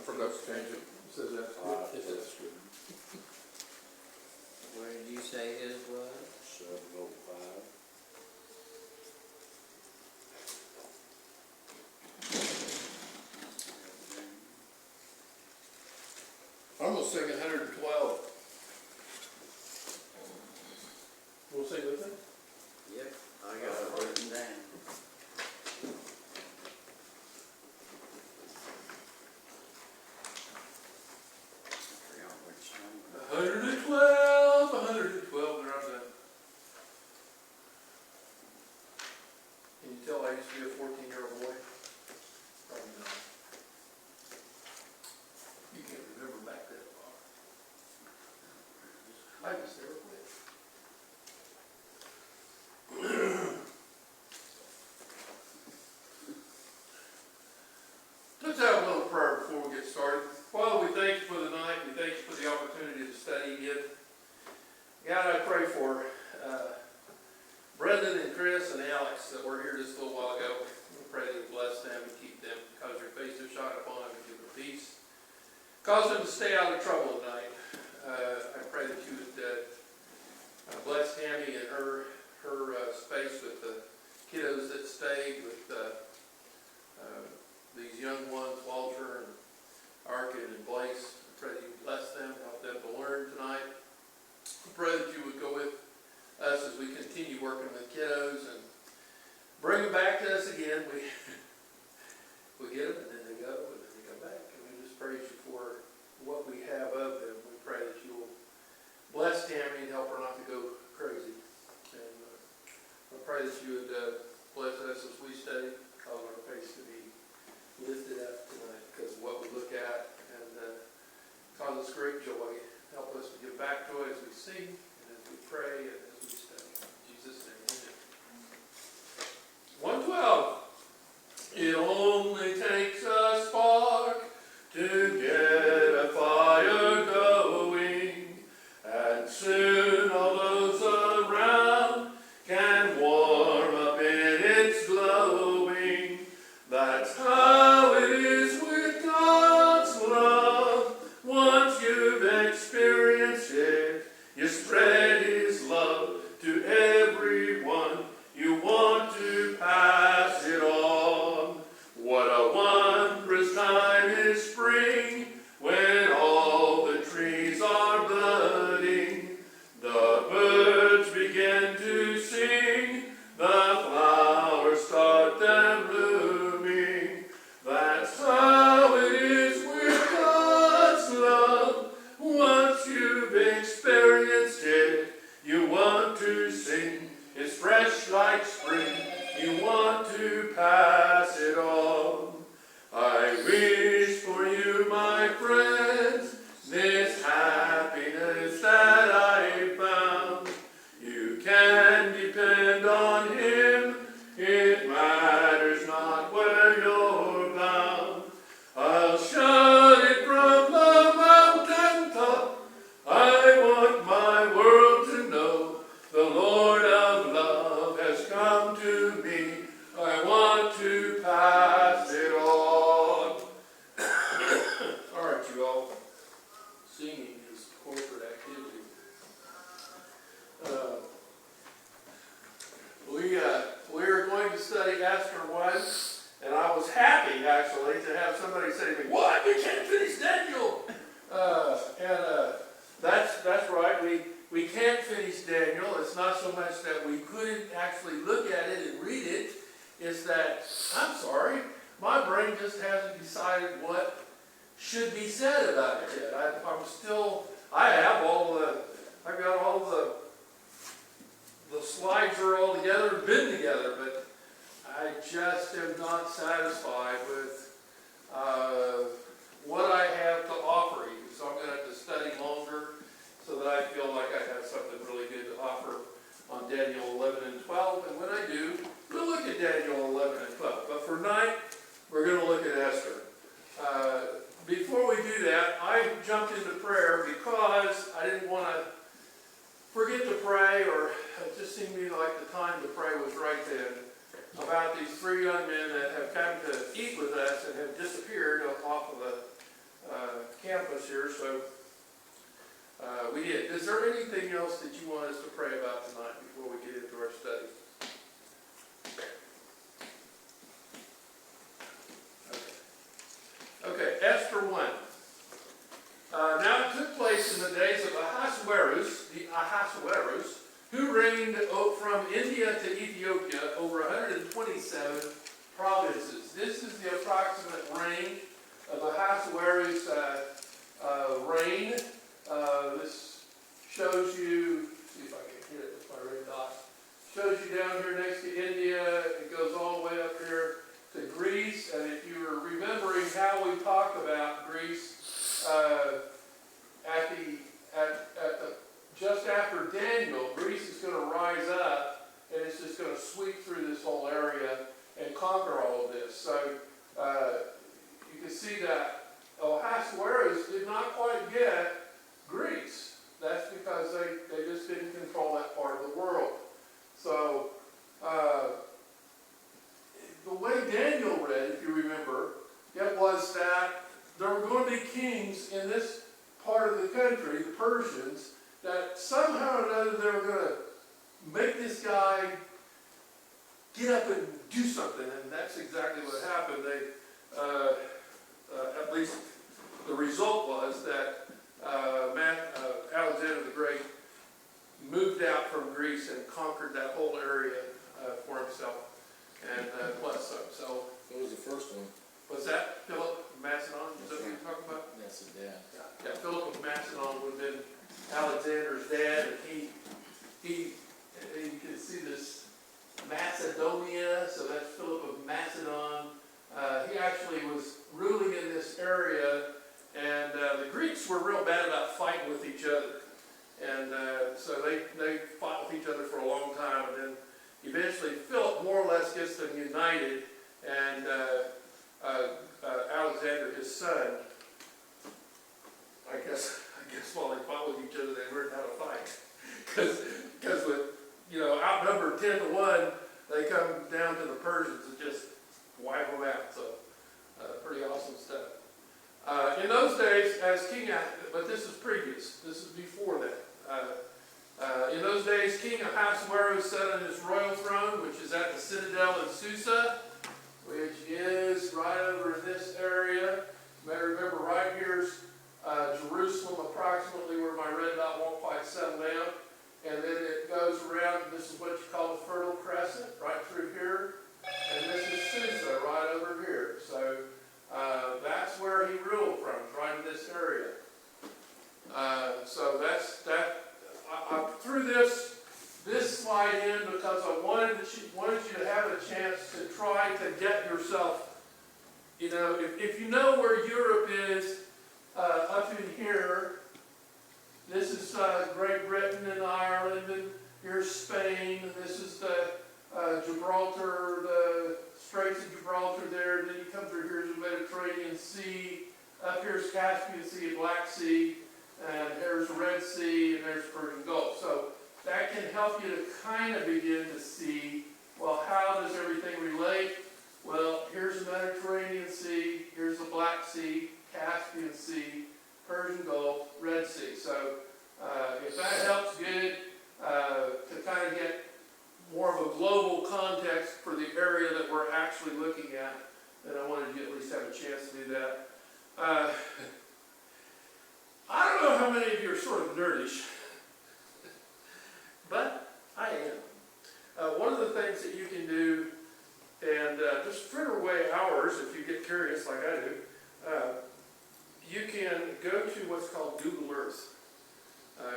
forgot to change it. It says that's good. It says That's good. Where did you say his was? 705. I'm gonna sing 112. We'll sing with it? Yep, I got it written down. I forgot which number. 112, 112, they're on that. Can you tell I used to be a 14-year-old boy? Probably not. You can't remember back that far. I just never quit. Let's have a little prayer before we get started. Father, we thank you for the night. We thank you for the opportunity to study again. God, I pray for Brendan and Chris and Alex that were here just a little while ago. We pray that you bless them and keep them, cause your face to shine upon them and give them peace. Cause them to stay out of trouble tonight. I pray that you would bless Tammy and her space with the kiddos that stayed, with these young ones, Walter and Arkin and Blaze. I pray that you bless them, help them to learn tonight. I pray that you would go with us as we continue working with kiddos and bring them back to us again. We get them and then they go and then they come back. And we just praise you for what we have of them. We pray that you will bless Tammy and help her not to go crazy. And I pray that you would bless us as we study, cause our face to be lifted up tonight because of what we look at, and cause us great joy. Help us to give back joy as we sing and as we pray and as we study. In Jesus' name, amen. 112. It only takes a spark to get a fire going, and soon all those around can warm up in its glowing. That's how it is with God's love. Once you've experienced it, you spread His love to everyone. You want to pass it on. What a wondrous time is spring, when all the trees are budding. The birds begin to sing, the flowers start their blooming. That's how it is with God's love. Once you've experienced it, you want to sing. It's fresh like spring. You want to pass it on. I wish for you, my friends, this happiness that I found. You can depend on Him. It matters not where you're bound. I'll shout it from the mountain top. I want my world to know the Lord of love has come to me. I want to pass it on. All right, you all. Singing is corporate activity. We are going to study Esther 1, and I was happy actually to have somebody say to me, "What? We can't finish Daniel." That's right. We can't finish Daniel. It's not so much that we couldn't actually look at it and read it. It's that, I'm sorry, my brain just hasn't decided what should be said about it yet. I've got all the slides are all together and been together, but I just am not satisfied with what I have to offer you. So I'm going to have to study longer so that I feel like I have something really good to offer on Daniel 11 and 12. And when I do, we'll look at Daniel 11 and 12. But for tonight, we're going to look at Esther. Before we do that, I jumped into prayer because I didn't want to forget to pray, or it just seemed to me like the time to pray was right then, about these three young men that have come to eat with us and have disappeared off of us here, so we did. Is there anything else that you want us to pray about tonight before we get into our study? Okay, Esther 1. Now it took place in the days of Ahasuerus, the Ahasuerus, who reigned from India to Ethiopia over 127 provinces. This is the approximate reign of Ahasuerus' reign. This shows you, see if I can hit it with my red dot, shows you down here next to India. It goes all the way up here to Greece. And if you were remembering how we talked about Greece just after Daniel, Greece is going to rise up and it's just going to sweep through this whole area and conquer all of this. So you can see that Ahasuerus did not quite get Greece. That's because they just didn't control that part of the world. So the way Daniel read, if you remember, it was that there were going to be kings in this part of the country, the Persians, that somehow or another they were going to make this guy get up and do something, and that's exactly what happened. At least the result was that Alexander the Great moved out from Greece and conquered that whole area for himself, and plus some. So, What was the first one? was that Philip of Macedon? Is that what you're talking about? That's the dad. Yeah, Philip of Macedon would have been Alexander's dad, and you can see this Macedonia, so that's Philip of Macedon. He actually was ruling in this area, and the Greeks were real bad about fighting with each other. And so they fought with each other for a long time, and then eventually Philip more or less gets them united, and Alexander, his son, I guess while they fought with each other, they learned how to fight. Because with, outnumbered 10-1, they come down to the Persians and just wipe them out. So, pretty awesome stuff. In those days, as King, but this is previous, this is before that. In those days, King Ahasuerus sat on his royal throne, which is at the citadel in Susa, which is right over in this area. You may remember right here's Jerusalem, approximately where my red dot won't quite settle down. And then it goes around, and this is what you call the Fertile Crescent, right through here. And this is Susa, right over here. So that's where he ruled from, right in this area. So that's that. I threw this slide in because I wanted you to have a chance to try to get yourself, if you know where Europe is, up in here, this is Great Britain and Ireland, and here's Spain, and this is the Gibraltar, the Straits of Gibraltar there, and then you come through here's the Mediterranean Sea, up here's Caspian Sea and Black Sea, and there's the Red Sea, and there's Persian Gulf. So that can help you to kind of begin to see, well, how does everything relate? Well, here's the Mediterranean Sea, here's the Black Sea, Caspian Sea, Persian Gulf, Red Sea. So if that helps good to kind of get more of a global context for the area that we're actually looking at, then I wanted you to at least have a chance to do that. I don't know how many of you are sort of nerdish, but I am. One of the things that you can do, and just fritter away hours if you get curious like I do, you can go to what's called Google Earth.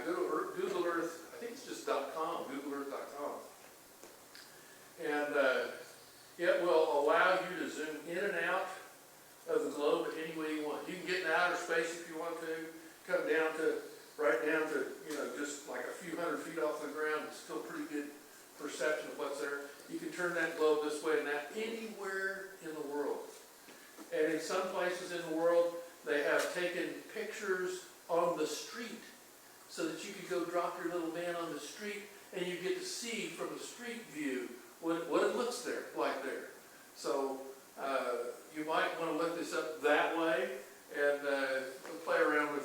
Go to Google Earth, I think it's just .com, googleearth.com. And it will allow you to zoom in and out of the globe any way you want. You can get in outer space if you want to, come down to, right down to, just like a few hundred feet off the ground. It's still pretty good perception of what's there. You can turn that globe this way and that anywhere in the world. And in some places in the world, they have taken pictures on the street so that you could go drop your little van on the street and you get to see from the street view what it looks like there. So you might want to look this up that way and play around with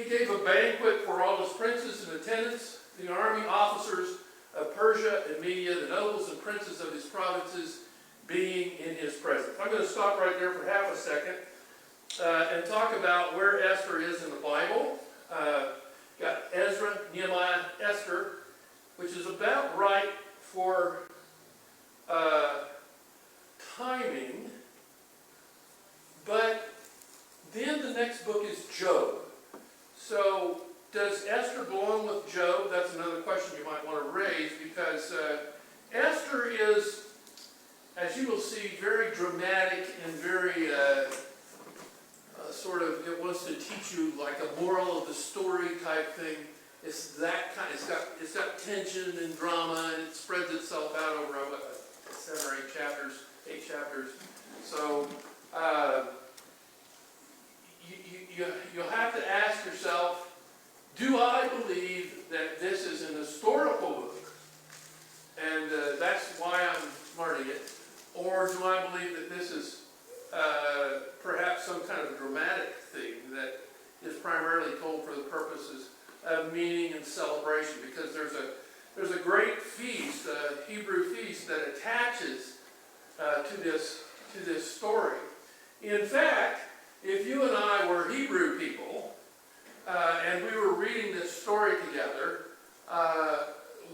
he gave a banquet for all his princes and attendants, the army officers of Persia and Media, the nobles and princes of his provinces, being in his presence. I'm going to stop right there for half a second and talk about where Esther is in the Bible. Got Ezra, Nehemiah, Esther, which is about right for timing. But then the next book is Job. So does Esther belong with Job? That's another question you might want to raise, because Esther is, as you will see, very dramatic and very sort of, it wants to teach you like a moral of the story type thing. It's that kind. It's got tension and drama, and it spreads itself out over 7 or 8 chapters. So you'll have to ask yourself, do I believe that this is an historical book, and that's why I'm smarting it, or do I believe that this is perhaps some kind of dramatic thing that is primarily told for the purposes of meaning and celebration? Because there's a great feast, a Hebrew feast, that attaches to this story. In fact, if you and I were Hebrew people, and we were reading this story together,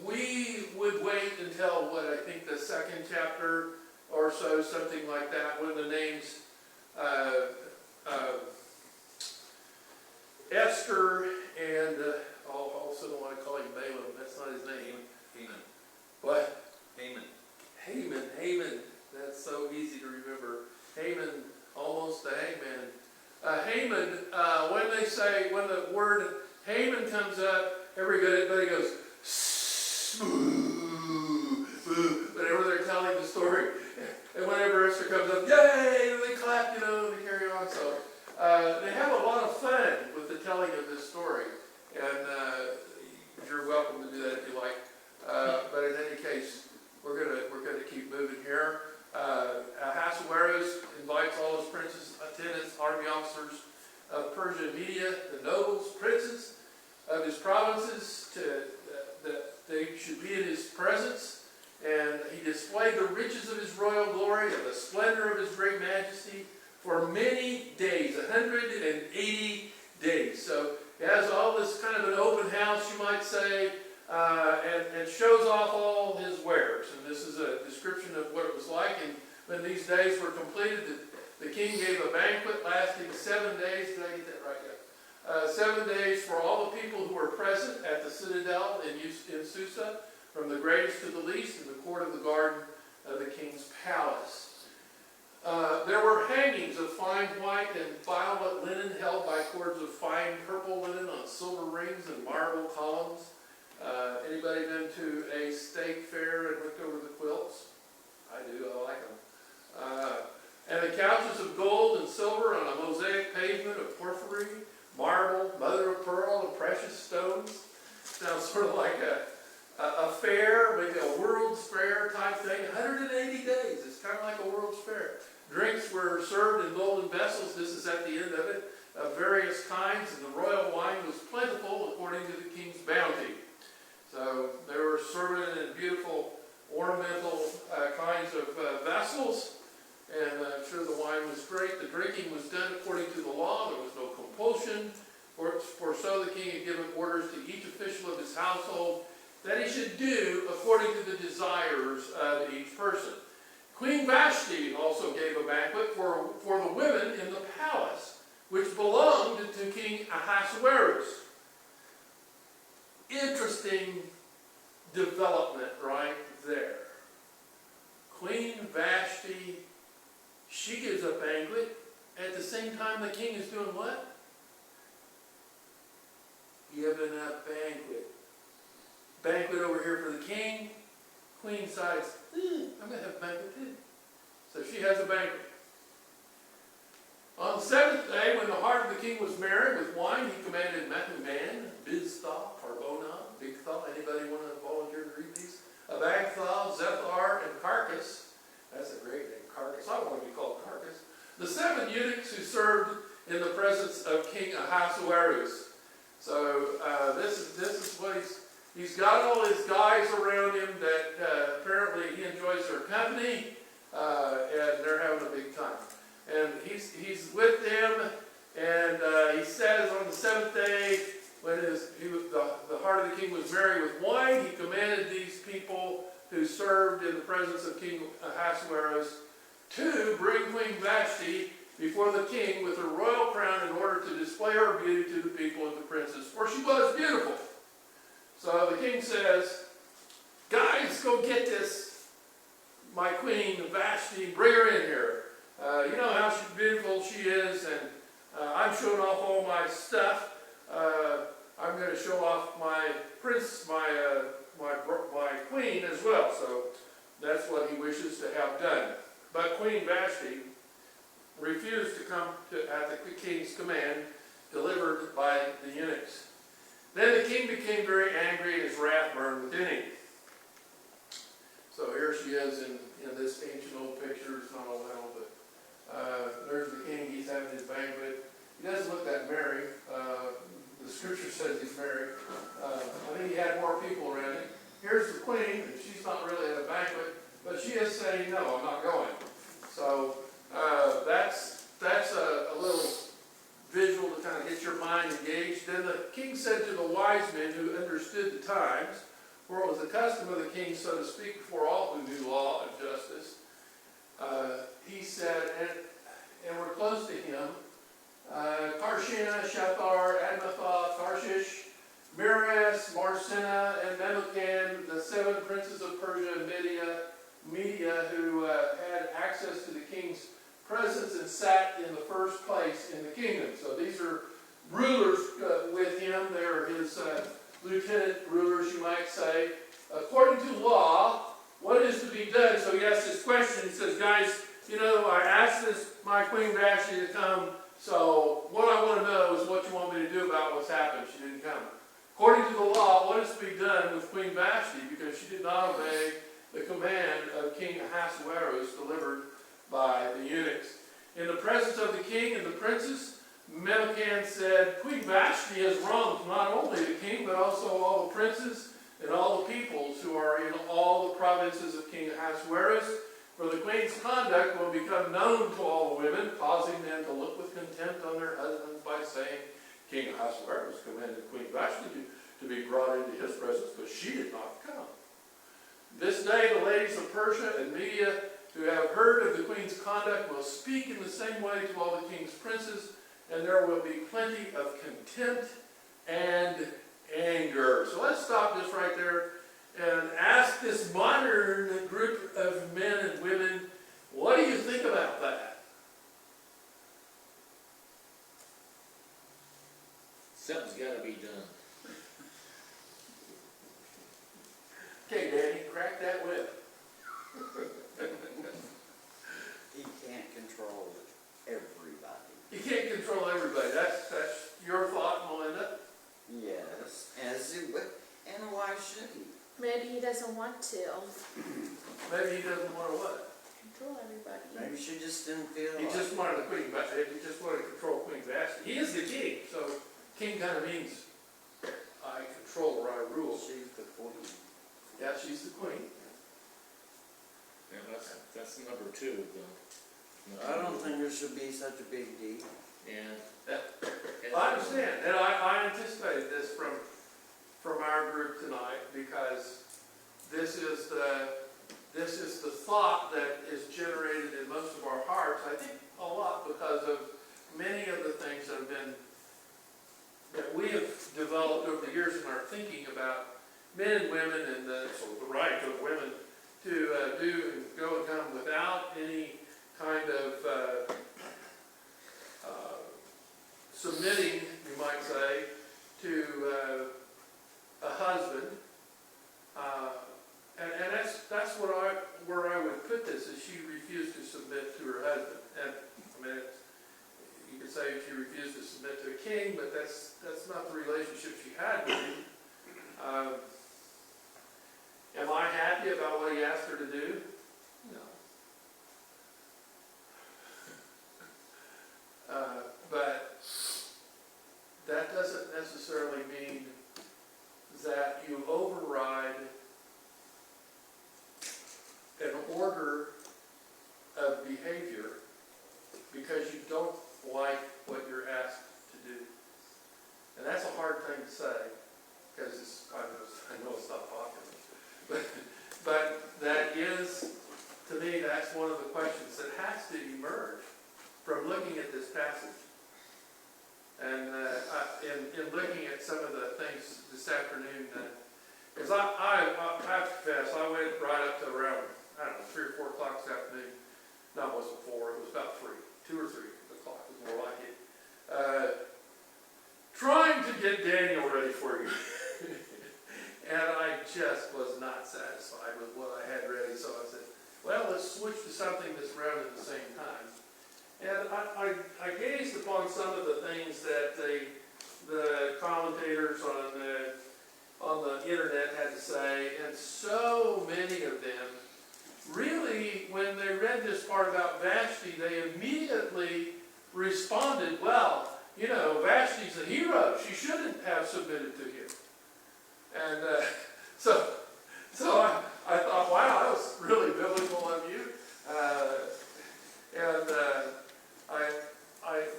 we would wait until, I think the 2nd chapter or so, something like that, when the names Esther and, I also don't want to call him Balaam, that's not his name. Haman. What? Haman. That's so easy to remember. Haman, almost the hangman. Haman, when the word Haman comes up, everybody goes, whenever they're telling the story. And whenever Esther comes up, yay, and they clap, and they carry on. So they have a lot of fun with the telling of this story. And you're welcome to do that if you like. But in any case, we're gonna keep moving here. Ahasuerus invites all his princes, attendants, army officers of Persia and Media, the nobles, princes of his provinces, that they should be in his presence. And he displayed the riches of his royal glory and the splendor of his great majesty for many days, 180 days. So he has all this kind of an open house, you might say, and shows off all his wares. And this is a description of what it was like. And when these days were completed, the king gave a banquet lasting 7 days. Did I get that right? Yeah. 7 days for all the people who were present at the citadel in Susa, from the greatest to the least, in the court of the garden of the king's palace. There were hangings of fine white and violet linen held by cords of fine purple linen on silver rings and marble columns. Anybody been to a state fair and looked over the quilts? I do, I like them. And the couches of gold and silver on a mosaic pavement of porphyry, marble, mother of pearl, and precious stones. Sounds sort of like a fair, maybe a World's Fair type thing. 180 days, it's kind of like a World's Fair. Drinks were served in golden vessels, this is at the end of it, of various kinds, and the royal wine was plentiful according to the king's bounty. So they were served in beautiful ornamental kinds of vessels, and I'm sure the wine was great. The drinking was done according to the law. There was no compulsion, for so the king had given orders to each official of his household that he should do according to the desires of each person. Queen Vashti also gave a banquet for the women in the palace, which belonged to King Ahasuerus. Interesting development right there. Queen Vashti, she gives a banquet at the same time the king is doing what? Giving a banquet. Banquet over here for the king. Queen decides, I'm going to have a banquet too. So she has a banquet. On the 7th day, when the heart of the king was merry with wine, he commanded Mehuman, Biztha, Harbona, Bigtha, anybody want to volunteer to read these? Abagtha, Zethar, and Carcass. That's a great name, Carcass. I want to be called Carcass. The 7 eunuchs who served in the presence of King Ahasuerus. He's got all his guys around him that apparently he enjoys their company, and they're having a big time. And he's with them, and he says on the seventh day, when the heart of the king was merry with wine, he commanded these people who served in the presence of King Ahasuerus to bring Queen Vashti before the king with her royal crown in order to display her beauty to the people and the princes, for she was beautiful. So the king says, guys, go get this, my queen Vashti, bring her in here. You know how beautiful she is, and I'm showing off all my stuff. I'm going to show off my my queen as well. So that's what he wishes to have done. But Queen Vashti refused to come at the king's command, delivered by the eunuchs. Then the king became very angry, and his wrath burned within him. So here she is in this ancient old picture. It's not all that old, but there's the king. He's having his banquet. He doesn't look that merry. The scripture says he's married. I think he had more people around him. Here's the queen, and she's not really at a banquet, but she is saying, no, I'm not going. So that's a little visual to kind of get your mind engaged. Then the king said to the wise men who understood the times, for it was the custom of the king, so to speak, before all who knew law and justice, he said, and we're close to him, Karshina, Shathar, Admatha, Tarshish, Meres, Marsina, and Memucan, the 7 princes of Persia and Media, who had access to the king's presence and sat in the first place in the kingdom. So these are rulers with him. They're his lieutenant rulers, you might say. According to law, what is to be done? So he asks this question. He says, guys, I asked my queen Vashti to come. So what I want to know is what you want me to do about what's happened. She didn't come. According to the law, what is to be done with Queen Vashti because she did not obey the command of King Ahasuerus delivered by the eunuchs. In the presence of the king and the princes, Memucan said, Queen Vashti has wronged not only the king, but also all the princes and all the peoples who are in all the provinces of King Ahasuerus. For the queen's conduct will become known to all the women, causing them to look with contempt on their husbands by saying, King Ahasuerus commanded Queen Vashti to be brought into his presence, but she did not come. This day the ladies of Persia and Media who have heard of the queen's conduct will speak in the same way to all the king's princes, and there will be plenty of contempt and anger. So let's stop just right there and ask this modern group of men and women, what do you think about that? Something's got to be done. Okay, Danny, crack that whip. He can't control everybody. You can't control everybody. That's your thought, Melinda. Yes, as it would, and why should he? Maybe he doesn't want to Maybe he doesn't want to what? control everybody. Maybe she just didn't feel He like just wanted the queen, but he just wanted to control Queen Vashti. He is the king, so king kind of means I control or I rule. she's the queen. Yeah, she's the queen. Yeah, that's number 2, though. I don't think there should be such a big deal. Yeah. I understand, and I anticipated this from our group tonight because this is the thought that is generated in most of our hearts. I think a lot because of many of the things that we have developed over the years in our thinking about men and women and the right of women to do and go and come without any kind of submitting, you might say, to a husband. And that's where I would put this, is she refused to submit to her husband. And I mean, you could say she refused to submit to a king, but that's not the relationship she had with him. Am I happy about what he asked her to do? No. But that doesn't necessarily mean that you over afternoon, because I have to confess, I went right up to around, I don't know, 3 or 4 o'clock this afternoon. No, it wasn't 4, it was about 3, 2 or 3 o'clock is more like it. Trying to get Daniel ready for you. And I just was not satisfied with what I had ready, so I said, well, let's switch to something that's around at the same time. And I gazed upon some of the things that the commentators on the internet had to say, and so many of them, really, when they read this part about Vashti, they immediately responded, well, you know, Vashti's a hero. She shouldn't have submitted to him. And so I thought, wow, that was really biblical of you.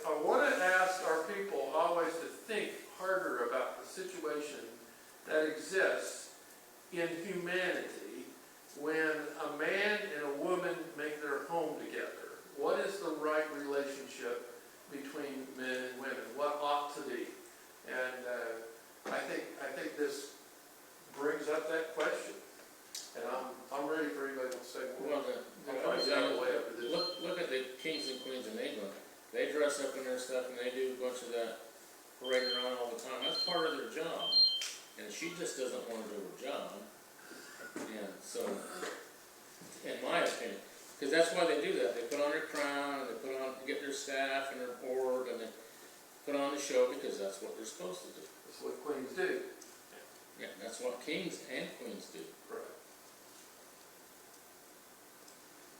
I want to ask our people always to think harder about the situation that exists in humanity when a man and a woman make their home together. What is the right relationship between men and women? What ought to be? And I think this brings up that question. And I'm ready for anybody to say more. Well, I'll try to get out of the way after this. look at the kings and queens in England. They dress up in their stuff and they do a bunch of that parading around all the time. That's part of their job. And she just doesn't want to do her job. And so, in my opinion, because that's why they do that. They put on their crown, and they get their staff and their board, and they put on the show because that's what they're supposed to do. That's what queens do. Yeah, that's what kings and queens do. Right.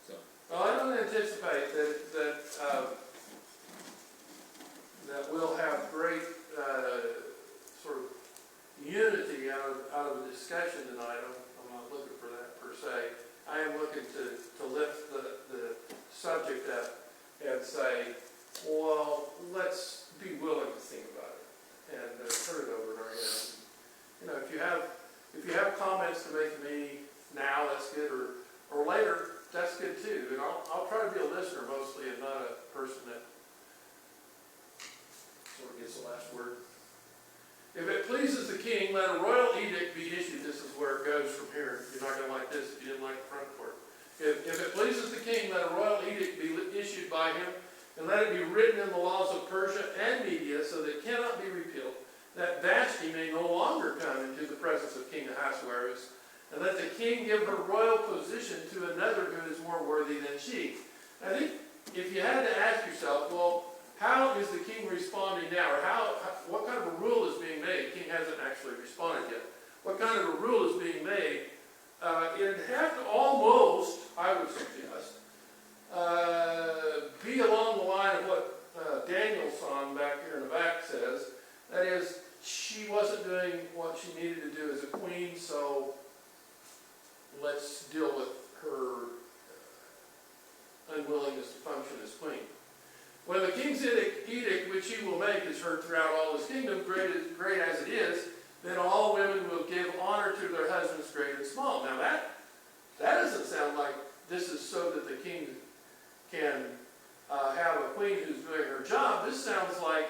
So, Well, I don't anticipate that we'll have great sort of unity out of the discussion tonight. I'm not looking for that per se. I am looking to lift the subject up and say, well, let's be willing to think about it and turn it over in our heads. You know, if you have comments to make to me now, that's good, or later, that's good too. And I'll try to be a listener mostly and not a person that sort of gets the last word. If it pleases the king, let a royal edict be issued. This is where it goes from here. You're not going to like this if you didn't like the front part. If it pleases the king, let a royal edict be issued by him, and let it be written in the laws of Persia and Media, so that it cannot be repealed, that Vashti may no longer come into the presence of King Ahasuerus, and let the king give her royal position to another who is more worthy than she. I think if you had to ask yourself, well, how is the king responding now? Or what kind of a rule is being made? The king hasn't actually responded yet. What kind of a rule is being made? It'd have to almost, I would suggest, be along the line of what Daniel's song back here in the back says. That is, she wasn't doing what she needed to do as a queen, so let's deal with her unwillingness to function as queen. When the king's edict which he will make is heard throughout all his kingdom, great as it is, then all women will give honor to their husbands, great and small. Now that doesn't sound like this is so that the king can have a queen who's doing her job. This sounds like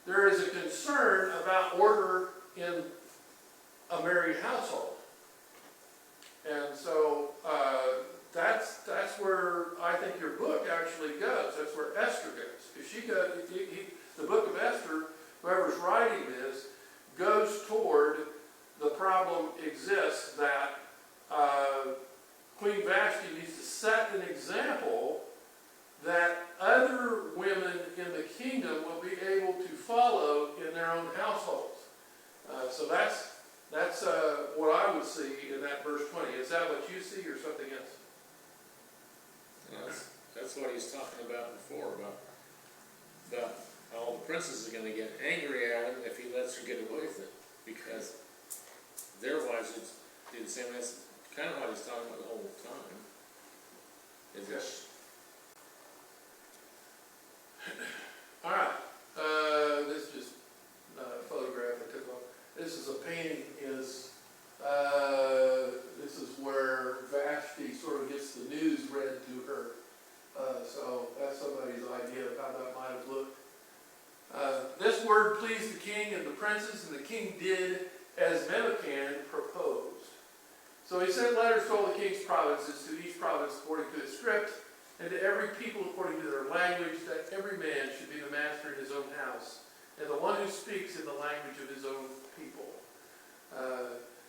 there is a concern about order in a married household. And so that's where I think your book actually goes. That's where Esther goes. If she goes, the book of Esther, whoever's writing this, goes toward the problem exists that Queen Vashti needs to set an example that other women in the kingdom will be able to follow in their own households. So that's what I would see in that verse 20. Is that what you see or something else? that's what he's talking about before, about how all the princes are going to get angry at him if he lets her get away with it, because their wives would do the same. That's kind of what he's talking about the whole time. Is this? All right. This is just a photograph I took off. This is a painting. This is where Vashti sort of gets the news read to her. So that's somebody's idea of how that might have looked. This word pleased the king and the princes, and the king did as Memucan proposed. So he sent letters to all the king's provinces, to each province according to its script, and to every people according to their language, that every man should be the master in his own house, and the one who speaks in the language of his own people.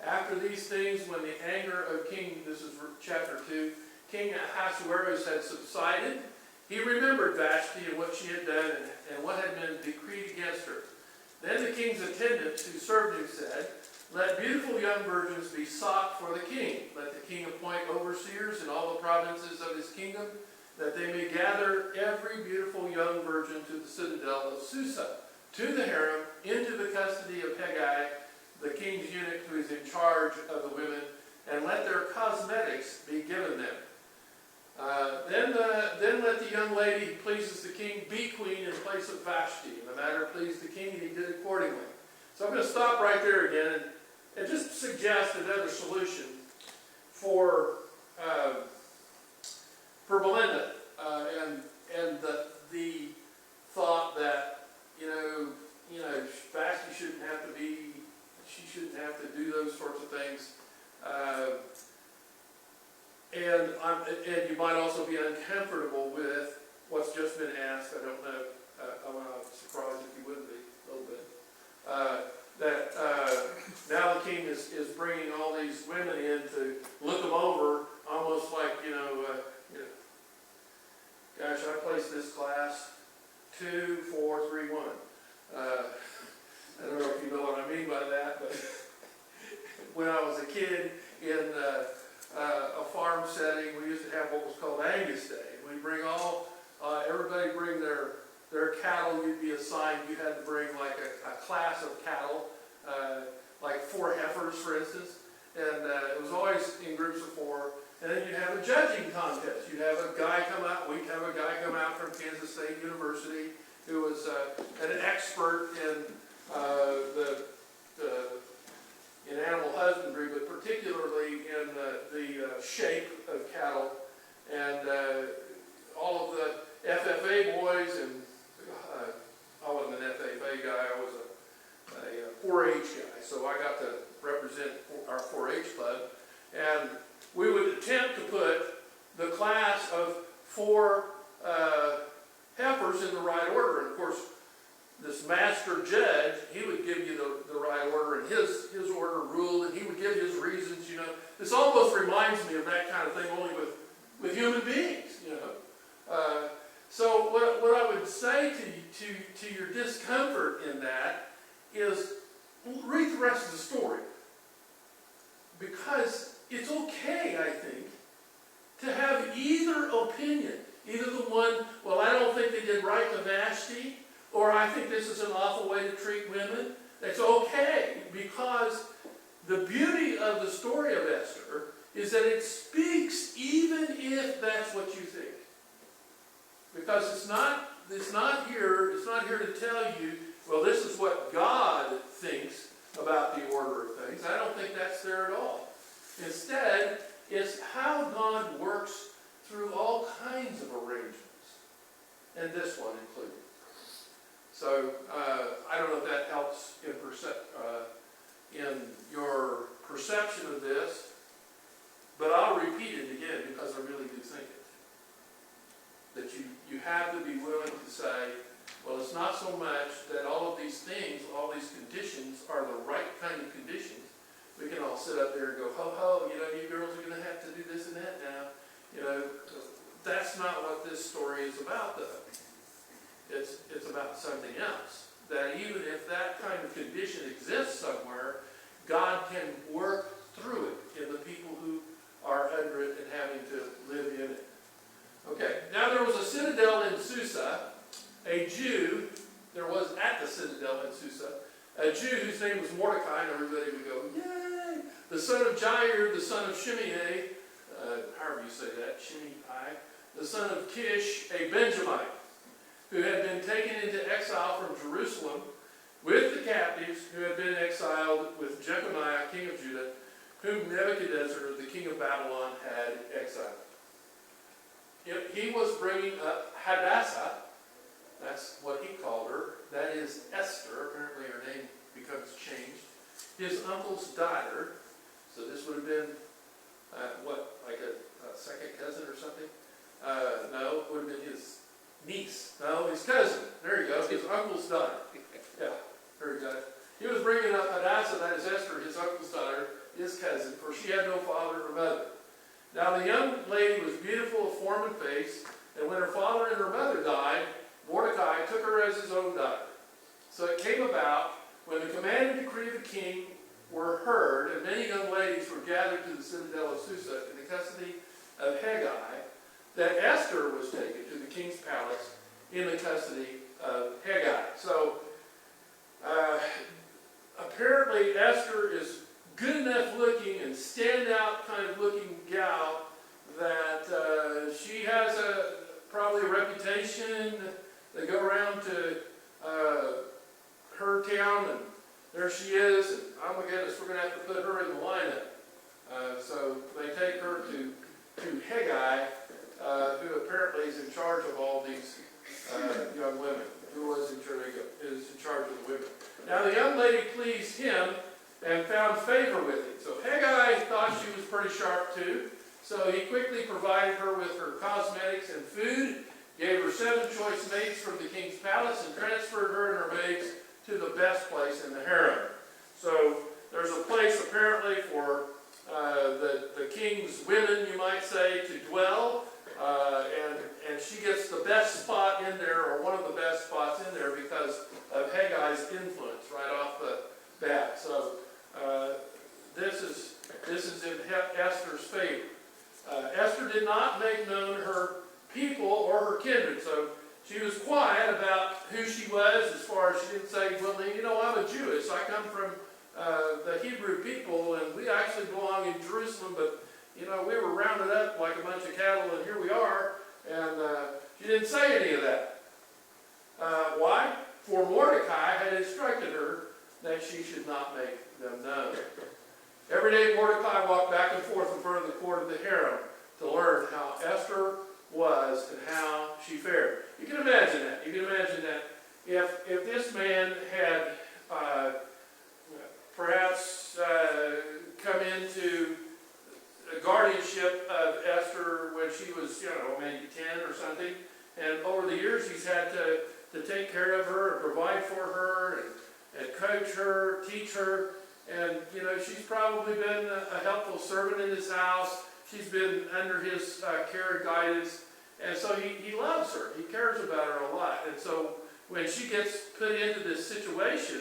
After these things, when the anger of this is chapter 2, King Ahasuerus had subsided, he remembered Vashti and what she had done and what had been decreed against her. Then the king's attendants who served him said, "Let beautiful young virgins be sought for the king. Let the king appoint overseers in all the provinces of his kingdom, that they may gather every beautiful young virgin to the citadel of Susa, to the harem, into the custody of Hegai, the king's eunuch who is in charge of the women, and let their cosmetics be given them. Then let the young lady who pleases the king be queen in place of Vashti." And the matter pleased the king, and he did accordingly. So I'm going to stop right there again and just suggest another solution for Belinda, and the thought that Vashti she shouldn't have to do those sorts of things. And you might also be uncomfortable with what's just been asked. I don't know. I'm surprised if you wouldn't be a little bit. Now the king is bringing all these women in to look them over, almost like gosh, I placed this class 2, 4, 3, 1. I don't know if you know what I mean by that, but when I was a kid in a farm setting, we used to have what was called Angus Day. We bring everybody bring their cattle. You'd be assigned, you had to bring like a class of cattle, like 4 heifers, for instance, and it was always in groups of 4. And then you'd have a judging contest. You'd have a guy come out. We'd have a guy come out from Kansas State University who was an expert in in animal husbandry, but particularly in the shape of cattle. And all of the FFA boys, and I wasn't an FFA guy, I was a 4-H guy, so I got to represent our 4-H club. And we would attempt to put the class of 4 heifers in the right order. And of course, this master judge, he would give you the right order, and his order ruled, and he would give his reasons. This almost reminds me of that kind of thing, only with human beings. So what I would say to your discomfort in that is read the rest of the story, because it's okay, I think, to have either opinion. Either the one, well, I don't think they did right to Vashti, or I think this is an awful way to treat women. It's okay, because the beauty of the story of Esther is that it speaks even if that's what you think. Because it's not here to tell you, well, this is what God thinks about the order of things. I don't think that's there at all. Instead, it's how God works through all kinds of arrangements, and this one included. So, I don't know if that helps in your perception of this, but I'll repeat it again because I really do think it. That you have to be willing to say, well, it's not so much that all of these things, all these conditions are the right kind of conditions. We can all sit up there and go, ho, you girls are going to have to do this and that now. That's not what this story is about, though. It's about something else. That even if that kind of condition exists somewhere, God can work through it in the people who are under it and having to live in it. Okay, now there was a citadel in Susa, a Jew, there was at the citadel in Susa, a Jew whose name was Mordecai, and everybody would go, yay! The son of Jair, the son of Shimei, however you say that, Shimei, the son of Kish, a Benjamite, who had been taken into exile from Jerusalem with the captives who had been exiled with Jeconiah, king of Judah, whom Nebuchadnezzar, the king of Babylon, had exiled. He was bringing up Hadassah, that's what he called her, that is Esther, apparently her name becomes changed, his uncle's daughter, so this would have been, like a second cousin or something? No, it would have been his niece. No, his cousin. There you go, his uncle's daughter. Yeah, very good. He was bringing up Hadassah, that is Esther, his uncle's daughter, his cousin, for she had no father or mother. Now the young lady was beautiful of form and face, and when her father and her mother died, Mordecai took her as his own daughter. So it came about, when the command and decree of the king were heard, and many young ladies were gathered to the citadel of Susa in the custody of Hegai, that Esther was taken to the king's palace in the custody of Hegai. So apparently Esther is good enough looking and standout kind of looking gal that she has probably a reputation. They go around to her town, and there she is, and oh my goodness, we're going to have to put her in the lineup. So they take her to Hegai, who apparently is in charge of all these young women, who was in charge of the women. Now the young lady pleased him and found favor with him. So Hegai thought she was pretty sharp too, so he quickly provided her with her cosmetics and food, gave her 7 choice maids from the king's palace, and transferred her and her maids to the best place in the harem. So there's a place apparently for the king's women, you might say, to dwell, and she gets the best spot in there, or one of the best spots in there, because of Hagai's influence right off the bat. So this is in Esther's favor. Esther did not make known her people or her kindred, so she was quiet about who she was, as far as she didn't say, well, you know, I'm a Jewess. I come from the Hebrew people, and we actually belong in Jerusalem, but, you know, we were rounded up like a bunch of cattle, and here we are. And she didn't say any of that. Why? For Mordecai had instructed her that she should not make them known. Every day Mordecai walked back and forth in front of the court of the harem to learn how Esther was and how she fared. You can imagine that. You can imagine that if this man had perhaps come into the guardianship of Esther when she was, you know, maybe 10 or something, and over the years he's had to take care of her and provide for her and coach her, teach her, and, you know, she's probably been a helpful servant in his house. She's been under his care and guidance, and so he loves her. He cares about her a lot. And so when she gets put into this situation,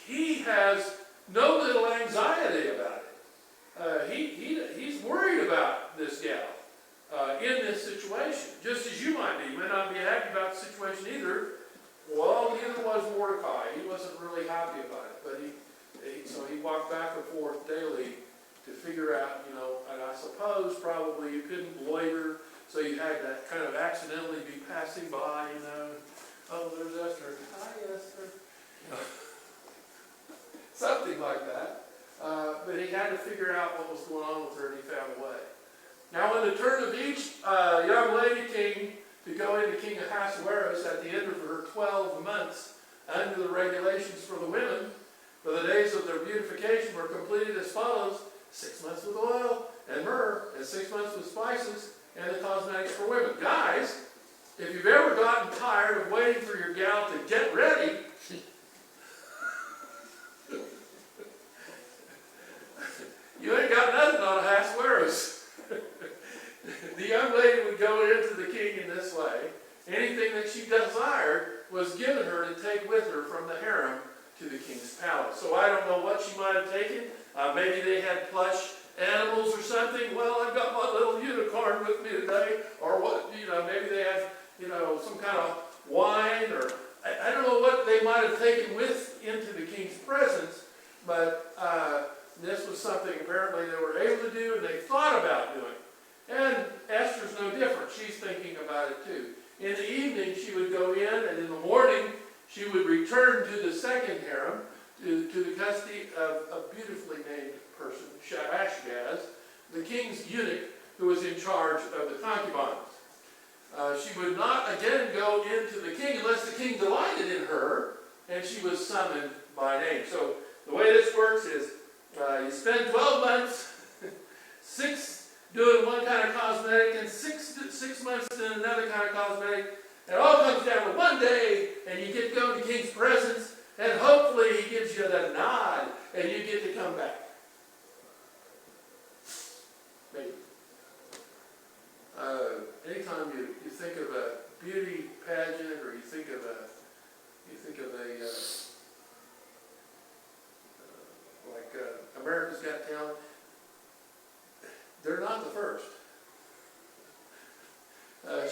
he has no little anxiety about it. He's worried about this gal in this situation, just as you might be. You may not be happy about the situation either. Well, neither was Mordecai. He wasn't really happy about it, but so he walked back and forth daily to figure out, you know, and I suppose probably you couldn't loiter, so you had to kind of accidentally be passing by, you know. Oh, there's Esther. Hi, Esther. You know, something like that. But he had to figure out what was going on with her, and he found a way. Now, when the turn of each young lady came to go into King Ahasuerus at the end of her 12 months under the regulations for the women, for the days of their beautification were completed as follows: 6 months with oil and myrrh, and 6 months with spices, and the cosmetics for women. Guys, if you've ever gotten tired of waiting for your gal to get ready, you ain't got nothing on Ahasuerus. The young lady would go into the king in this way. Anything that she desired was given her to take with her from the harem to the king's palace. So I don't know what she might have taken. Maybe they had plush animals or something. Well, I've got my little unicorn with me today. Or what, you know, maybe they had, you know, some kind of wine, or I don't know what they might have taken with into the king's presence, but this was something apparently they were able to do and they thought about doing. And Esther's no different. She's thinking about it too. In the evening she would go in, and in the morning she would return to the second harem, to the custody of a beautifully named person, Ashgaz, the king's eunuch who was in charge of the concubines. She would not again go into the king unless the king delighted in her, and she was summoned by name. So works is you spend 12 months, 6 doing one kind of cosmetic, and 6 months doing another kind of cosmetic. It all comes down to one day, and you get to go in the king's presence, and hopefully he gives you the nod, and you get to come back. Maybe. Anytime you think of a beauty pageant, or you think of a America's Got Talent, they're not the first.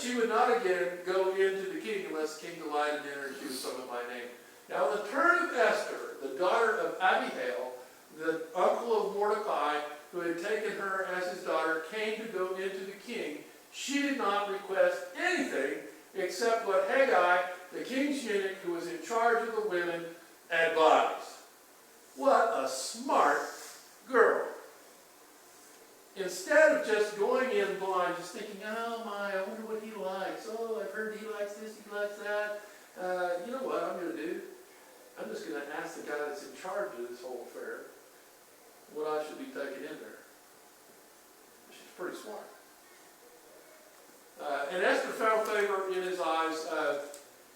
She would not again go into the king unless the king delighted in her and she would summon my name. Now, in the turn of Esther, the daughter of Abihail, the uncle of Mordecai, who had taken her as his daughter, came to go into the king. She did not request anything except what Haggai, the king's eunuch, who was in charge of the women, advised. What a smart girl. Instead of just going in blind, just thinking, oh my, I wonder what he likes. Oh, I've heard he likes this, he likes that. You know what I'm going to do? I'm just going to ask the guy that's in charge of this whole affair what I should be taking in there. She's pretty smart. And Esther found favor in his eyes.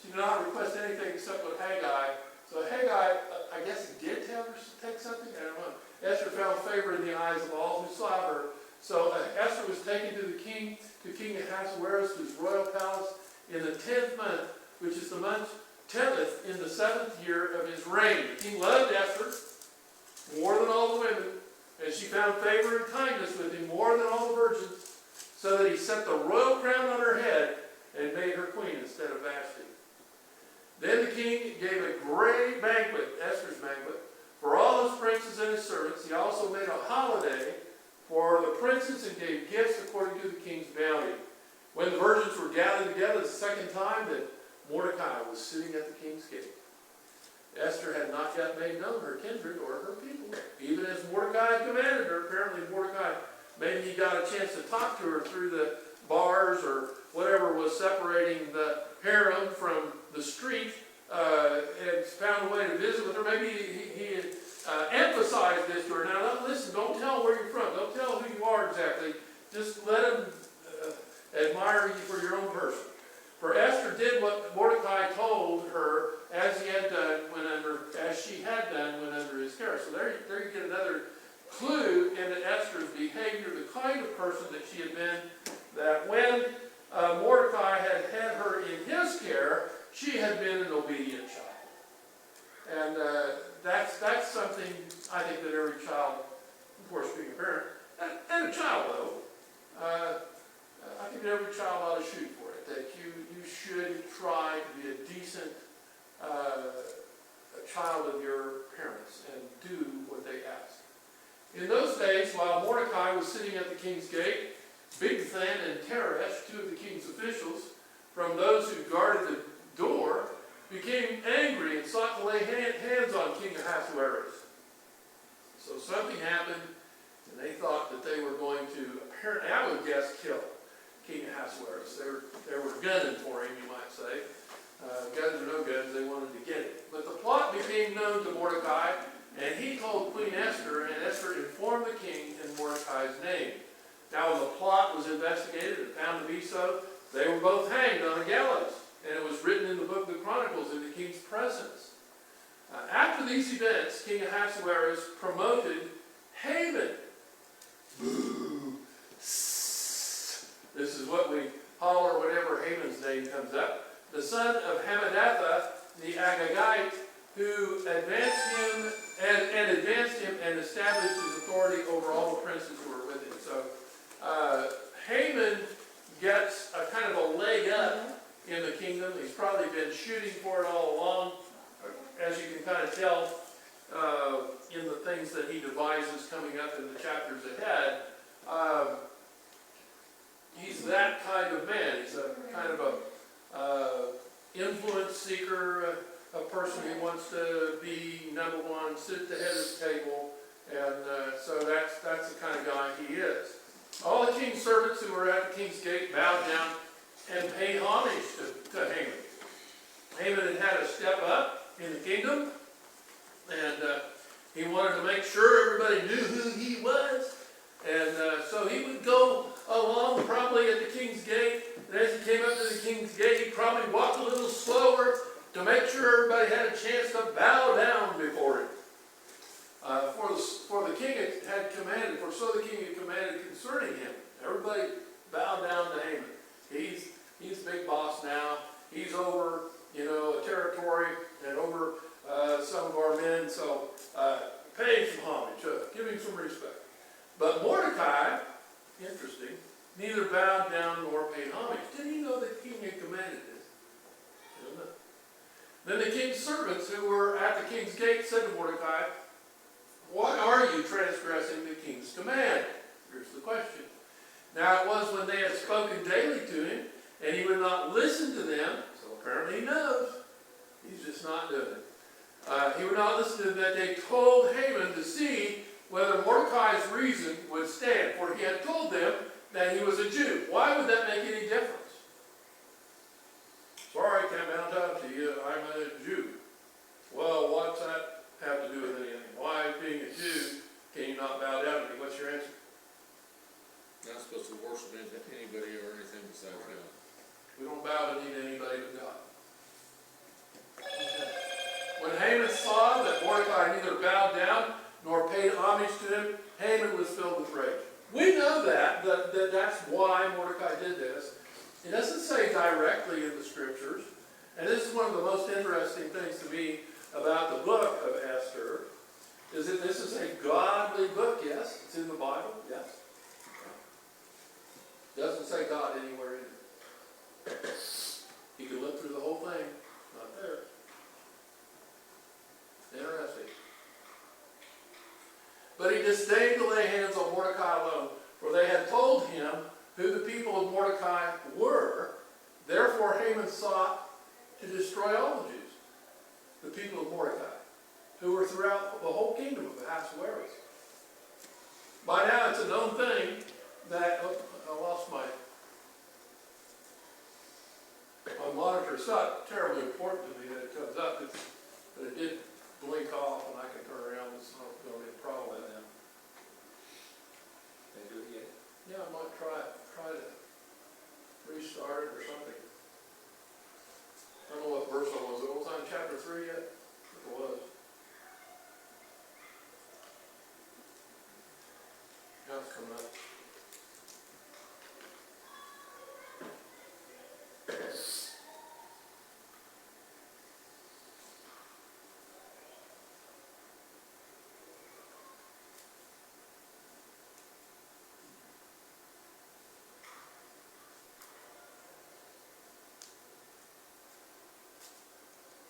She did not request anything except what Haggai. So Haggai, I guess he did tell her to take something? I don't know. Esther found favor in the eyes of all who saw her. So Esther was taken to the king, to King Ahasuerus, to his royal palace, in the 10th month, which is the month 10th in the 7th year of his reign. The king loved Esther more than all the women, and she found favor and kindness with him more than all the virgins, so that he set the royal crown on her head and made her queen instead of Vashti. Then the king gave a great banquet, Esther's banquet, for all his princes and his servants. He also made a holiday for the princes and gave gifts according to the king's bounty. When the virgins were gathered together the second time, that Mordecai was sitting at the king's gate. Esther had not yet made known her kindred or her people, even as Mordecai commanded her. Apparently Mordecai, maybe he got a chance to talk to her through the bars or whatever was separating the harem from the street, and found a way to visit with her. Maybe he emphasized this to her. Now, listen, don't tell where you're from. Don't tell who you are exactly. Just let him admire you for your own person. For Esther did what Mordecai told her, as she had done when under his care. So there you get another clue into Esther's behavior, the kind of person that she had been, that when Mordecai had her in his care, she had been an obedient child. And that's something I think that every child, of course being a parent, and a child though, I think every child ought to shoot for it, that you should try to be a decent child of your parents and do what they ask. In those days, while Mordecai was sitting at the king's gate, Bigthan and Teresh, two of the king's officials, from those who guarded the door, became angry and sought to lay hands on King Ahasuerus. So something happened, and they thought that they were going to, apparently, I would guess, kill King Ahasuerus. They were gunning for him, you might say. Guns or no guns, they wanted to get him. But the plot became known to Mordecai, and he told Queen Esther, and Esther informed the king in Mordecai's name. Now, when the plot was investigated and found to be so, they were both hanged on a gallows, and it was written in the book of the Chronicles in the king's presence. After these events, King Ahasuerus promoted Haman. Boo! This is what we holler whenever Haman's name comes up. The son of Hammedatha, the Agagite, who advanced him and established his authority over all the princes who were with him. So Haman gets a kind of a leg up in the kingdom. He's probably been shooting for it all along, as you can kind of tell in the things that he devises coming up in the chapters ahead. He's that kind of man. He's a kind of a influence seeker, a person who wants to be number one, sit at the head of the table, and so that's the kind of guy he is. All the king's servants who were at the king's gate bowed down and paid homage to Haman. Haman had had a step up in the kingdom, and He wanted to make sure everybody knew who he was. And so he would go along probably at the king's gate. And as he came up to the king's gate, he'd probably walk a little slower to make sure everybody had a chance to bow down before him. For the king had commanded, for so the king had commanded concerning him. Everybody bowed down to Haman. He's big boss now. He's over, a territory and over some of our men. So pay him some homage, give him some respect. But Mordecai, interesting, neither bowed down nor paid homage. Didn't he know the king had commanded this? He didn't know. Then the king's servants who were at the king's gate said to Mordecai, "Why are you transgressing the king's command?" Here's the question. Now it was when they had spoken daily to him, and he would not listen to them, so apparently he knows. He's just not doing it. He would not listen to them, that they told Haman to see whether Mordecai's reason would stand. For he had told them that he was a Jew. Why would that make any difference? Sorry, I can't bow down to you. I'm a Jew. Well, what's that have to do with anything? Why, being a Jew, can you not bow down to me? What's your answer? Not supposed to worship anybody or anything besides God. We don't bow to anybody but God. When Haman saw that Mordecai neither bowed down nor paid homage to him, Haman was filled with rage. We know that's why Mordecai did this. It doesn't say directly in the scriptures, and this is one of the most interesting things to me about the book of Esther, is that this is a godly book. Yes, it's in the Bible. Yes. It doesn't say God anywhere in it. You can look through the whole thing. Not there. Interesting. But he disdained to lay hands on Mordecai alone, for they had told him who the people of Mordecai were. Therefore Haman sought to destroy all the Jews, the people of Mordecai, who were throughout the whole kingdom of Ahasuerus. By now it's a known thing that, I lost my monitor. It's not terribly important to me that it comes up, but it did blink off and I can turn around. It's not going to be a problem with that. They do it yet? Yeah, I might try to restart it or something. I don't know what verse I was. It was on chapter 3 yet? It was. Now it's coming up.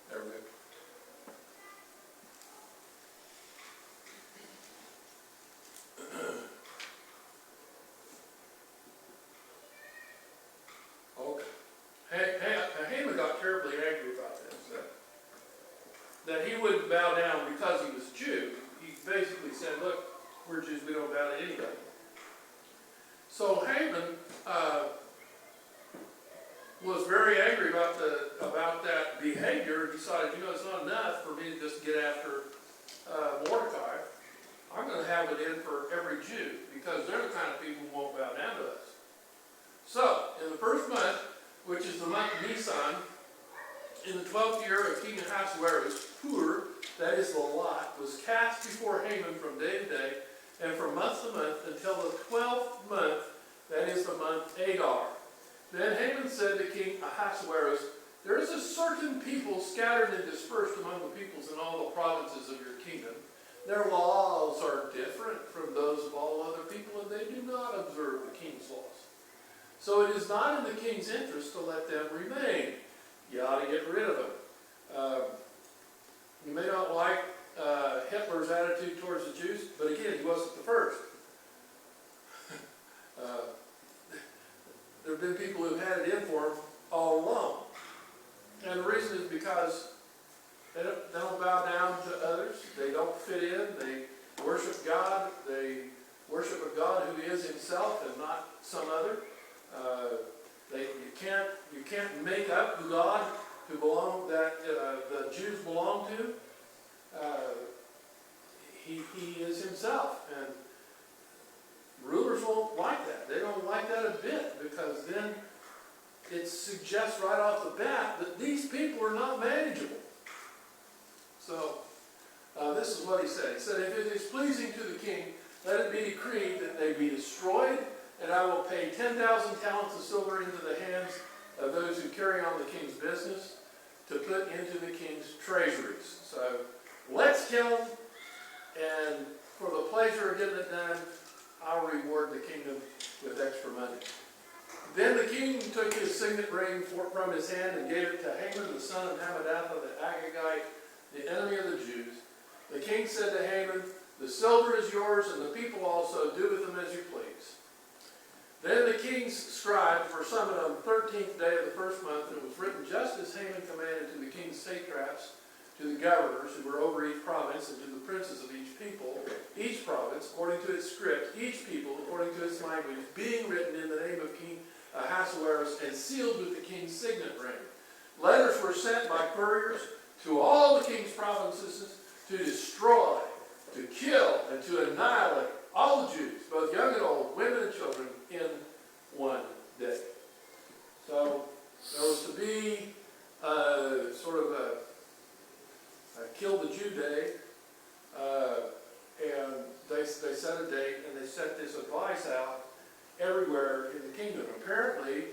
There we go. Okay. Haman got terribly angry about this. That he wouldn't bow down because he was Jew. He basically said, look, we're Jews, we don't bow to anybody. So Haman was very angry about that behavior and decided, it's not enough for me to just get after Mordecai. I'm going to have it in for every Jew, because they're the kind of people who won't bow down to us. So, in the first month, which is the month of Nisan, in the 12th year of King Ahasuerus, Pur, that is the lot, was cast before Haman from day to day, and from month to month, until the 12th month, that is the month Adar. Then Haman said to King Ahasuerus, there is a certain people scattered and dispersed among the peoples in all the provinces of your kingdom. Their laws are different from those of all other people, and they do not observe the king's laws. So it is not in the king's interest to let them remain. You ought to get rid of them. You may not like Hitler's attitude towards the Jews, but again, he wasn't the first. There have been people who've had it in for him all along. And the reason is because they don't bow down to others. They don't fit in. They worship God. They worship a God who is himself and not some other. You can't make up the God that the Jews belong to. he is himself. And rulers won't like that. They don't like that a bit, because then it suggests right off the bat that these people are not manageable. So, this is what he said. He said, if it is pleasing to the king, let it be decreed that they be destroyed, and I will pay 10,000 talents of silver into the hands of those who carry on the king's business to put into the king's treasuries. So, let's kill them, and for the pleasure of getting it done, I'll reward the kingdom with extra money. Then the king took his signet ring from his hand and gave it to Haman, the son of Hammedatha, the Agagite, the enemy of the Jews. The king said to Haman, the silver is yours, and the people also. Do with them as you please. Then the king's scribes were summoned on the 13th day of the first month, and it was written just as Haman commanded to the king's satraps, to the governors who were over each province, and to the princes of each people, each province, according to its script, each people, according to its language, being written in the name of King Ahasuerus and sealed with the king's signet ring. Letters were sent by couriers to all the king's provinces to destroy, to kill, and to annihilate all the Jews, both young and old, women and children, in one day. So there was to be sort of a Kill the Jew Day, and they set a date, and they sent this advice out everywhere in the kingdom. Apparently,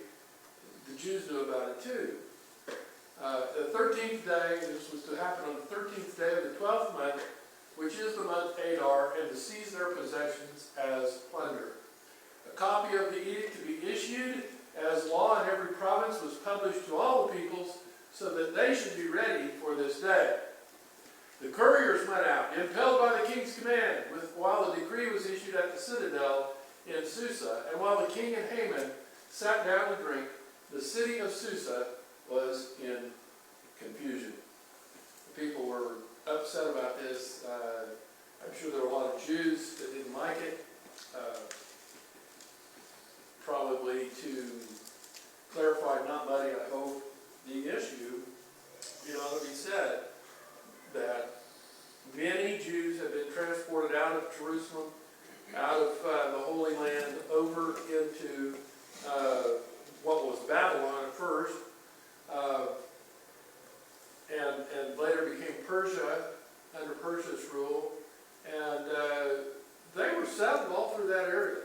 the Jews knew about it too. The 13th day, this was to happen on the 13th day of the 12th month, which is the month Adar, and to seize their possessions as plunder. A copy of the edict to be issued as law in every province was published to all the peoples, so that they should be ready for this day. The couriers went out, impelled by the king's command, while the decree was issued at the citadel in Susa, and while the king and Haman sat down to drink, the city of Susa was in confusion. The people were upset about this. I'm sure there were a lot of Jews that didn't like it. Probably to clarify, not muddy, I hope, the issue, it ought to be said that many Jews have been transported out of Jerusalem, out of the Holy Land, over into what was Babylon at first, and later became Persia, under Persia's rule, and they were settled all through that area,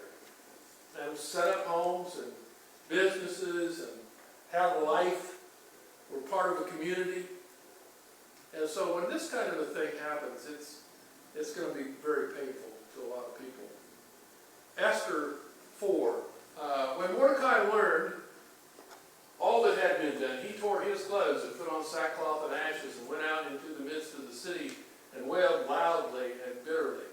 and set up homes and businesses and had a life, were part of a community. And so when this kind of a thing happens, it's going to be very painful to a lot of people. Esther 4. When Mordecai learned all that had been done, he tore his clothes and put on sackcloth and ashes and went out into the midst of the city and wailed loudly and bitterly.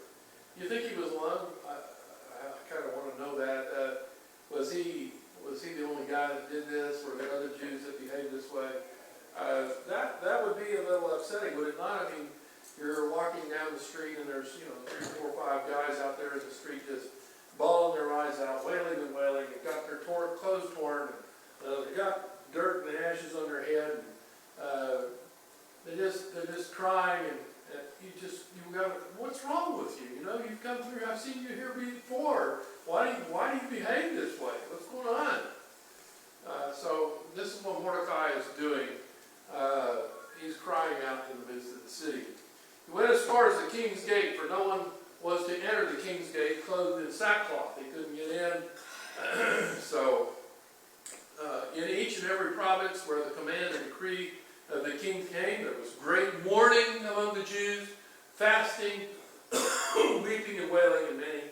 You think he was alone? I kind of want to know that. Was he the only guy that did this? Were there other Jews that behaved this way? That would be a little upsetting, would it not? I mean, you're walking down the street and there's 3, 4, 5 guys out there in the street just bawling their eyes out, wailing and wailing. They've got their clothes torn. They've got dirt and ashes on their head. And, they're just crying, and you go, what's wrong with you? You've come through. I've seen you here before. Why do you behave this way? What's going on? So this is what Mordecai is doing. He's crying out in the midst of the city. He went as far as the king's gate, for no one was to enter the king's gate clothed in sackcloth. He couldn't get in. So in each and every province where the command and decree of the king came, there was great mourning among the Jews, fasting, weeping and wailing, and many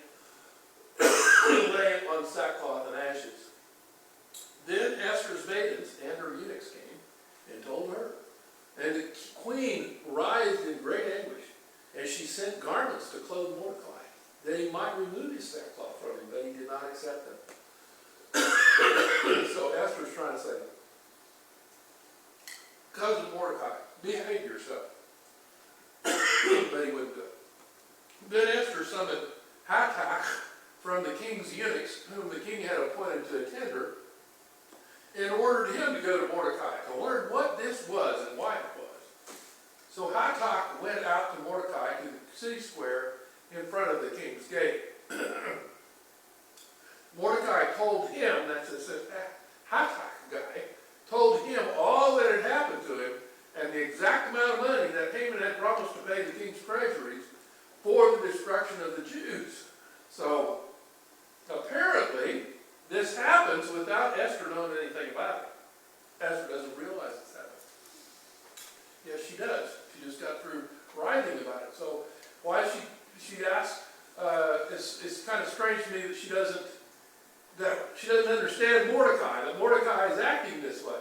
laying on sackcloth and ashes. Then Esther's maidens and her eunuchs came and told her. And the queen writhed in great anguish, and she sent garments to clothe Mordecai, that he might remove his sackcloth from him, but he did not accept them. So Esther's trying to say, cousin Mordecai, behave yourself. But he wouldn't do it. Then Esther summoned Hathach from the king's eunuchs, whom the king had appointed to attend her, and ordered him to go to Mordecai to learn what this was and why it was. So Hatak went out to Mordecai to the city square in front of the king's gate. Mordecai told him, that's this Hatak guy, told him all that had happened to him and the exact amount of money that Haman had promised to pay the king's treasuries for the destruction of the Jews. So apparently this happens without Esther knowing anything about it. Esther doesn't realize it's happening. Yes, she does. She just got through writing about it. So why she asked, it's kind of strange to me that she doesn't understand Mordecai, that Mordecai is acting this way.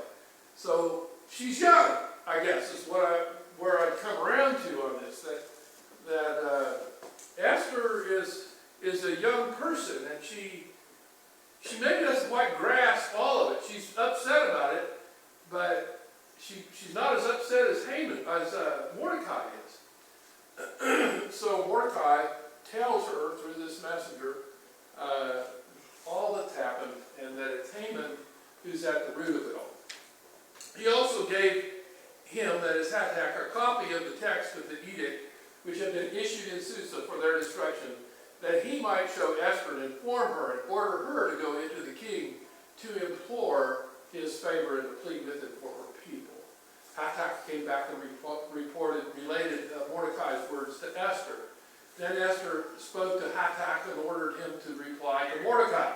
So she's young, I guess, is where I'd come around to on this. That Esther is a young person, and she maybe doesn't quite grasp all of it. She's upset about it, but she's not as upset as Mordecai is. So Mordecai tells her through this messenger all that's happened, and that it's Haman who's at the root of it all. He also gave him, that is Hatak, a copy of the text of the edict which had been issued in Susa for their destruction, that he might show Esther and inform her and order her to go into the king to implore his favor and to plead with him for her people. Hatak came back and related Mordecai's words to Esther. Then Esther spoke to Hatak and ordered him to reply to Mordecai.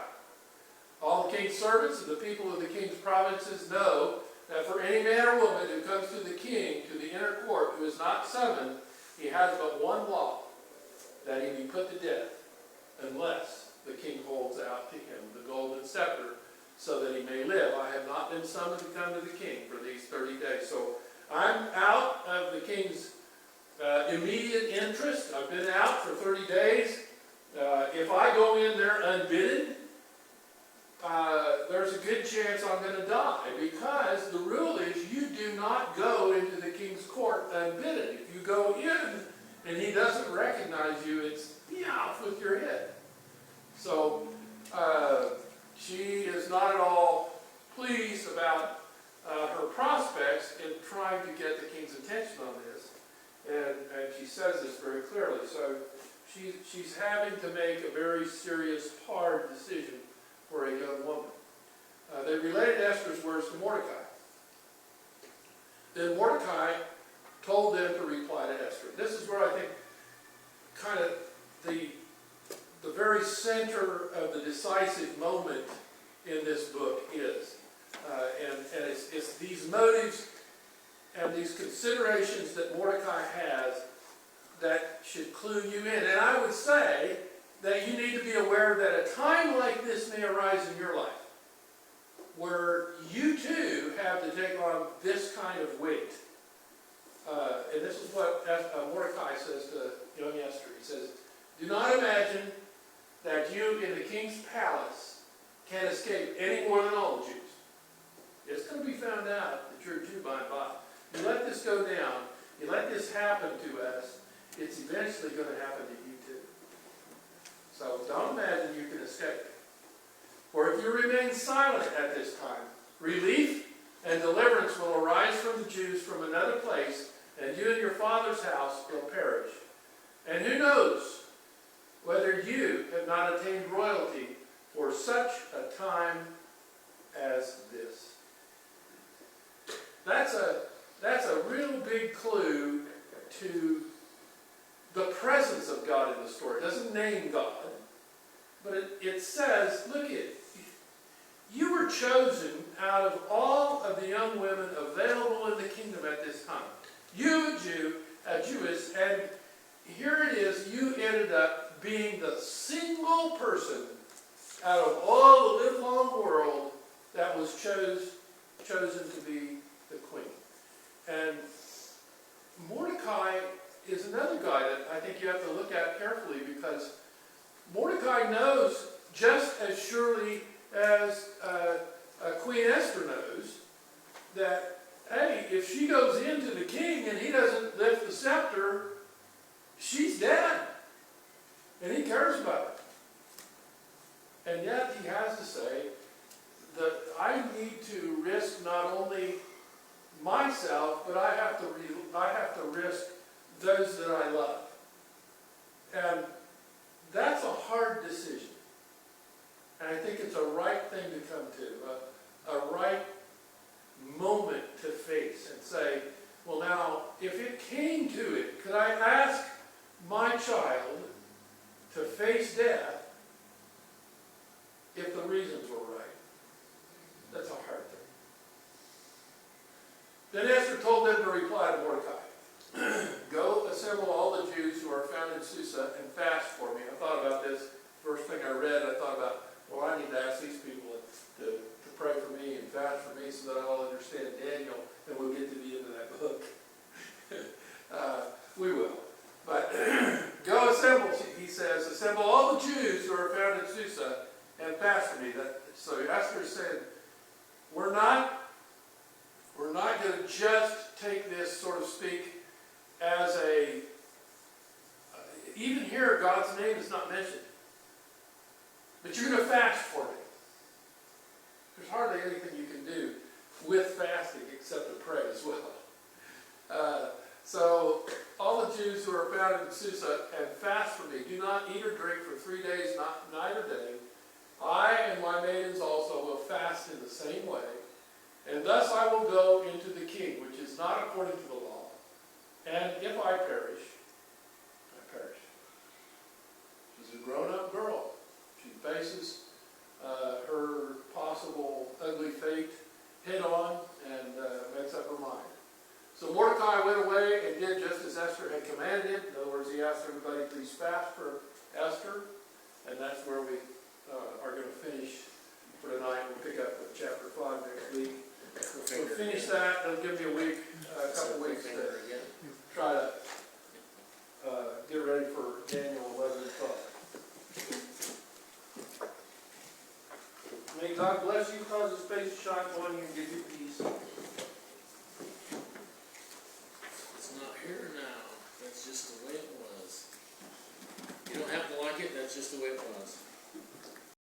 All the king's servants and the people of the king's provinces know that for any man or woman who comes to the king, to the inner court, who is not summoned, he has but one law, that he be put to death, unless the king holds out to him the golden scepter, so that he may live. I have not been summoned to come to the king for these 30 days. So I'm out of the king's immediate interest. I've been out for 30 days. If I go in there unbidden, there's a good chance I'm going to die, because the rule is you do not go into the king's court unbidden. If you go in and he doesn't recognize you, it's off with your head. So she is not at all pleased about her prospects in trying to get the king's attention on this, and she says this very clearly. So she's having to make a very serious, hard decision for a young woman. They related Esther's words to Mordecai. Then Mordecai told them to reply to Esther. This is where I think kind of the very center of the decisive moment in this book is. And it's these motives and these considerations that Mordecai has that should clue you in. And I would say that you need to be aware that a time like this may arise in your life, where you too have to take on this kind of weight. And this is what Mordecai says to young Esther. He says, "Do not imagine that you in the king's palace can escape any more than all the Jews. It's going to be found out that you're a Jew by and by. You let this go down, you let this happen to us, it's eventually going to happen to you too. So don't imagine you can escape. For if you remain silent at this time, relief and deliverance will arise from the Jews from another place, and you and your father's house will perish. And who knows whether you have not attained royalty for such a time as this." That's a real big clue to the presence of God in the story. It doesn't name God, but it says, look at it. You were chosen out of all of the young women available in the kingdom at this time. You, a Jewess, and here it is, you ended up being the single person out of all the livelong world that was chosen to be the queen. And Mordecai is another guy that I think you have to look at carefully, because Mordecai knows just as surely as Queen Esther knows that, hey, if she goes into the king and he doesn't lift the scepter, she's dead. And he cares about it. And yet he has to say that I need to risk not only myself, but I have to risk those that I love. And that's a hard decision. And I think it's a right thing to come to, a right moment to face and say, well now, if it came to it, could I ask my child to face death if the reasons were right? That's a hard thing. Then Esther told them to reply to Mordecai, go assemble all the Jews who are found in Susa and fast for me. I thought about this, first thing I read, I thought about, well, I need to ask these people to pray for me and fast for me so that I'll understand Daniel and we'll get to the end of that book. We will. But go assemble, he says, assemble all the Jews who are found in Susa and fast for me. So Esther said, we're not going to just take this, so to speak, as even here God's name is not mentioned. But you're going to fast for me. There's hardly anything you can do with fasting except to pray as well. So all the Jews who are found in Susa and fast for me, do not eat or drink for 3 days, night or day. I and my maidens also will fast in the same way. And thus I will go into the king, which is not according to the law. And if I perish, I perish. She's a grown-up girl. She faces her possible ugly fate head on and makes up her mind. So Mordecai went away and did just as Esther had commanded him. In other words, he asked everybody, please fast for Esther. And that's where we are going to finish for tonight. We'll pick up with chapter 5 next week. We'll finish that. It'll give me a week, a couple weeks to try to get ready for Daniel 11 and 12. May God bless you, cause his face to shine upon you, and give you peace. It's not here now. That's just the way it was. You don't have to like it, that's just the way it was.